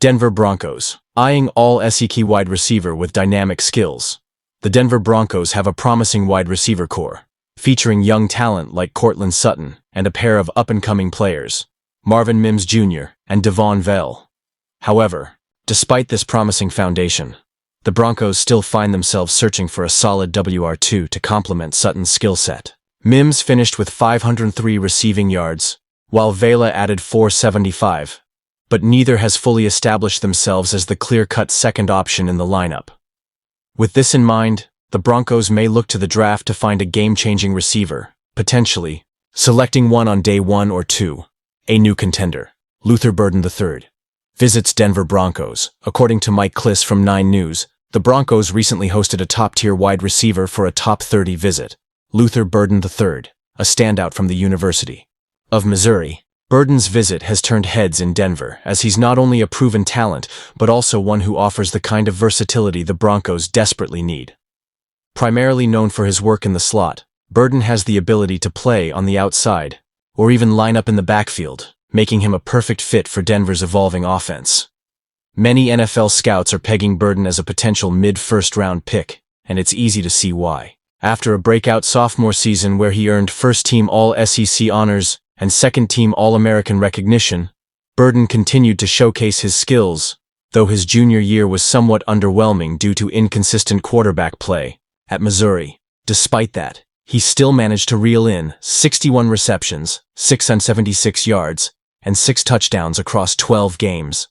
Denver Broncos, eyeing all-SEC wide receiver with dynamic skills. The Denver Broncos have a promising wide receiver core, featuring young talent like Courtland Sutton and a pair of up-and-coming players, Marvin Mims Jr. and Devon Vell. However, despite this promising foundation, the Broncos still find themselves searching for a solid WR2 to complement Sutton's skill set. Mims finished with 503 receiving yards, while Vela added 475, but neither has fully established themselves as the clear-cut second option in the lineup. With this in mind, the Broncos may look to the draft to find a game-changing receiver, potentially selecting one on day 1 or 2. A new contender, Luther Burden III, visits Denver Broncos. According to Mike Kliss from 9 News, the Broncos recently hosted a top-tier wide receiver for a top 30 visit, Luther Burden III, a standout from the University of Missouri. Burden's visit has turned heads in Denver, as he's not only a proven talent, but also one who offers the kind of versatility the Broncos desperately need. Primarily known for his work in the slot, Burden has the ability to play on the outside, or even line up in the backfield, making him a perfect fit for Denver's evolving offense. Many NFL scouts are pegging Burden as a potential mid-first-round pick, and it's easy to see why. After a breakout sophomore season where he earned first-team All-SEC honors and second-team All-American recognition, Burden continued to showcase his skills, though his junior year was somewhat underwhelming due to inconsistent quarterback play at Missouri. Despite that, he still managed to reel in 61 receptions, 676 yards, and 6 touchdowns across 12 games.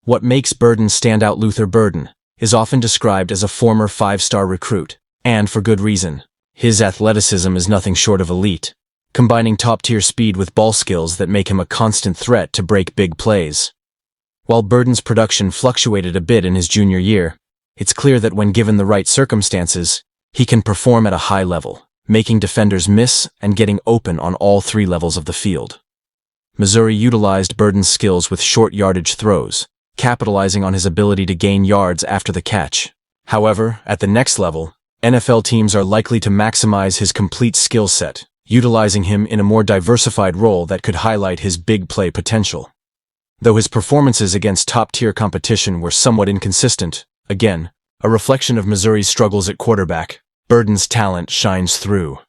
What makes Burden stand out? Luther Burden is often described as a former 5-star recruit, and for good reason. His athleticism is nothing short of elite, combining top-tier speed with ball skills that make him a constant threat to break big plays. While Burden's production fluctuated a bit in his junior year, it's clear that when given the right circumstances, he can perform at a high level, making defenders miss and getting open on all 3 levels of the field. Missouri utilized Burden's skills with short yardage throws, capitalizing on his ability to gain yards after the catch. However, at the next level, NFL teams are likely to maximize his complete skill set, utilizing him in a more diversified role that could highlight his big play potential. Though his performances against top-tier competition were somewhat inconsistent, again, a reflection of Missouri's struggles at quarterback, Burden's talent shines through.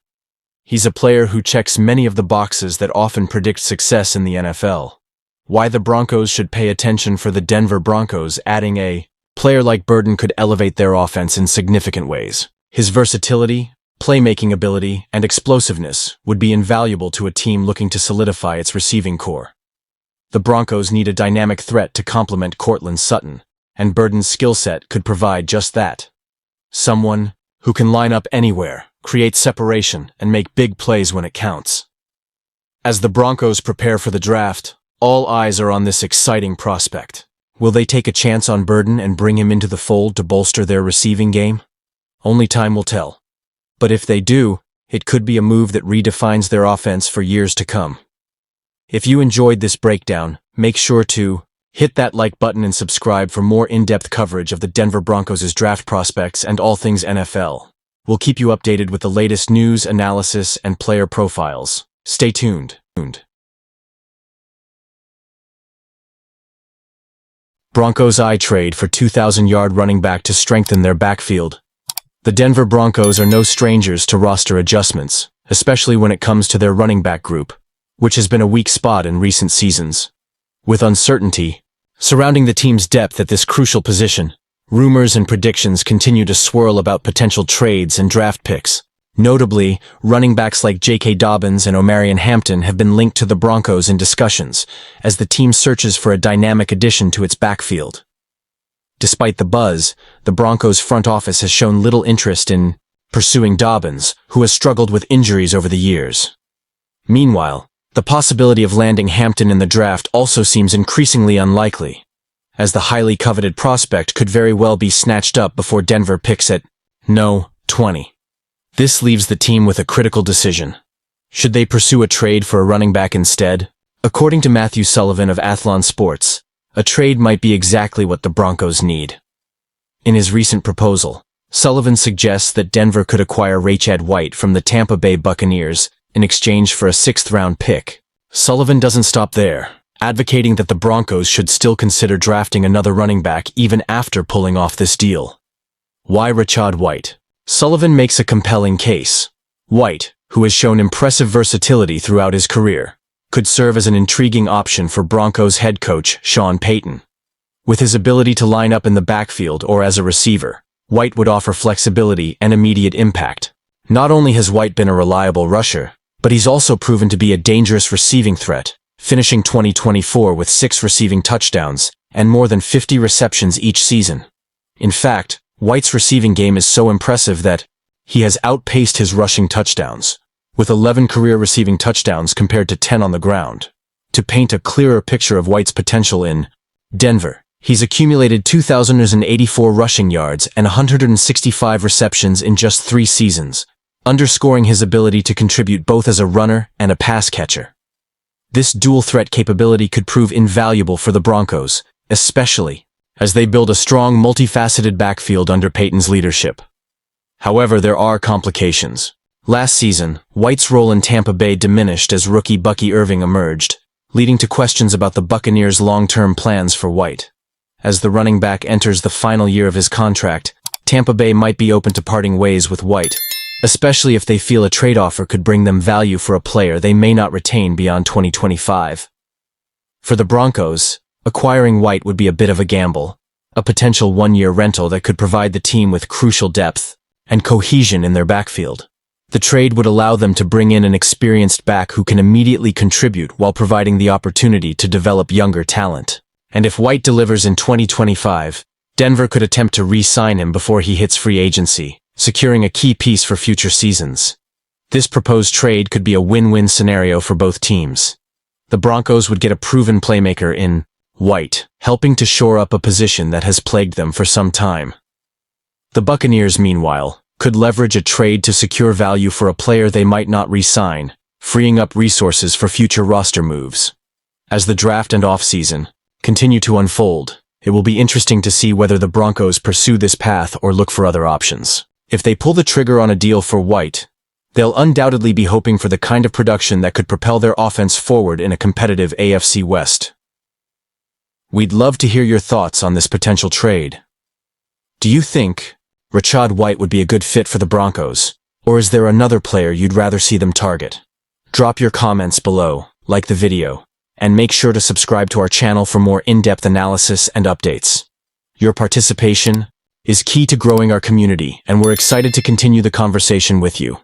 He's a player who checks many of the boxes that often predict success in the NFL. Why the Broncos should pay attention for the Denver Broncos. Adding a player like Burden could elevate their offense in significant ways. His versatility, playmaking ability, and explosiveness would be invaluable to a team looking to solidify its receiving core. The Broncos need a dynamic threat to complement Courtland Sutton, and Burden's skill set could provide just that. Someone who can line up anywhere, create separation, and make big plays when it counts. As the Broncos prepare for the draft, all eyes are on this exciting prospect. Will they take a chance on Burden and bring him into the fold to bolster their receiving game? Only time will tell. But if they do, it could be a move that redefines their offense for years to come. If you enjoyed this breakdown, make sure to hit that like button and subscribe for more in-depth coverage of the Denver Broncos' draft prospects and all things NFL. We'll keep you updated with the latest news, analysis, and player profiles. Stay tuned. Broncos eye trade for 2,000-yard running back to strengthen their backfield. The Denver Broncos are no strangers to roster adjustments, especially when it comes to their running back group, which has been a weak spot in recent seasons. With uncertainty surrounding the team's depth at this crucial position, rumors and predictions continue to swirl about potential trades and draft picks. Notably, running backs like J.K. Dobbins and Omarion Hampton have been linked to the Broncos in discussions, as the team searches for a dynamic addition to its backfield. Despite the buzz, the Broncos front office has shown little interest in pursuing Dobbins, who has struggled with injuries over the years. Meanwhile, the possibility of landing Hampton in the draft also seems increasingly unlikely, as the highly coveted prospect could very well be snatched up before Denver picks at 20. This leaves the team with a critical decision. Should they pursue a trade for a running back instead? According to Matthew Sullivan of Athlon Sports, a trade might be exactly what the Broncos need. In his recent proposal, Sullivan suggests that Denver could acquire Rachaad White from the Tampa Bay Buccaneers in exchange for a 6th-round pick. Sullivan doesn't stop there, advocating that the Broncos should still consider drafting another running back even after pulling off this deal. Why Rachaad White? Sullivan makes a compelling case. White, who has shown impressive versatility throughout his career, could serve as an intriguing option for Broncos head coach Sean Payton. With his ability to line up in the backfield or as a receiver, White would offer flexibility and immediate impact. Not only has White been a reliable rusher, but he's also proven to be a dangerous receiving threat, finishing 2024 with 6 receiving touchdowns and more than 50 receptions each season. In fact, White's receiving game is so impressive that he has outpaced his rushing touchdowns, with 11 career receiving touchdowns compared to 10 on the ground. To paint a clearer picture of White's potential in Denver, he's accumulated 2,084 rushing yards and 165 receptions in just 3 seasons, underscoring his ability to contribute both as a runner and a pass catcher. This dual-threat capability could prove invaluable for the Broncos, especially as they build a strong, multifaceted backfield under Payton's leadership. However, there are complications. Last season, White's role in Tampa Bay diminished as rookie Bucky Irving emerged, leading to questions about the Buccaneers' long-term plans for White. As the running back enters the final year of his contract, Tampa Bay might be open to parting ways with White, especially if they feel a trade offer could bring them value for a player they may not retain beyond 2025. For the Broncos, acquiring White would be a bit of a gamble, a potential one-year rental that could provide the team with crucial depth and cohesion in their backfield. The trade would allow them to bring in an experienced back who can immediately contribute while providing the opportunity to develop younger talent. And if White delivers in 2025, Denver could attempt to re-sign him before he hits free agency, securing a key piece for future seasons. This proposed trade could be a win-win scenario for both teams. The Broncos would get a proven playmaker in White, helping to shore up a position that has plagued them for some time. The Buccaneers, meanwhile, could leverage a trade to secure value for a player they might not re-sign, freeing up resources for future roster moves. As the draft and offseason continue to unfold, it will be interesting to see whether the Broncos pursue this path or look for other options. If they pull the trigger on a deal for White, they'll undoubtedly be hoping for the kind of production that could propel their offense forward in a competitive AFC West. We'd love to hear your thoughts on this potential trade. Do you think Rachaad White would be a good fit for the Broncos, or is there another player you'd rather see them target? Drop your comments below, like the video, and make sure to subscribe to our channel for more in-depth analysis and updates. Your participation is key to growing our community, and we're excited to continue the conversation with you.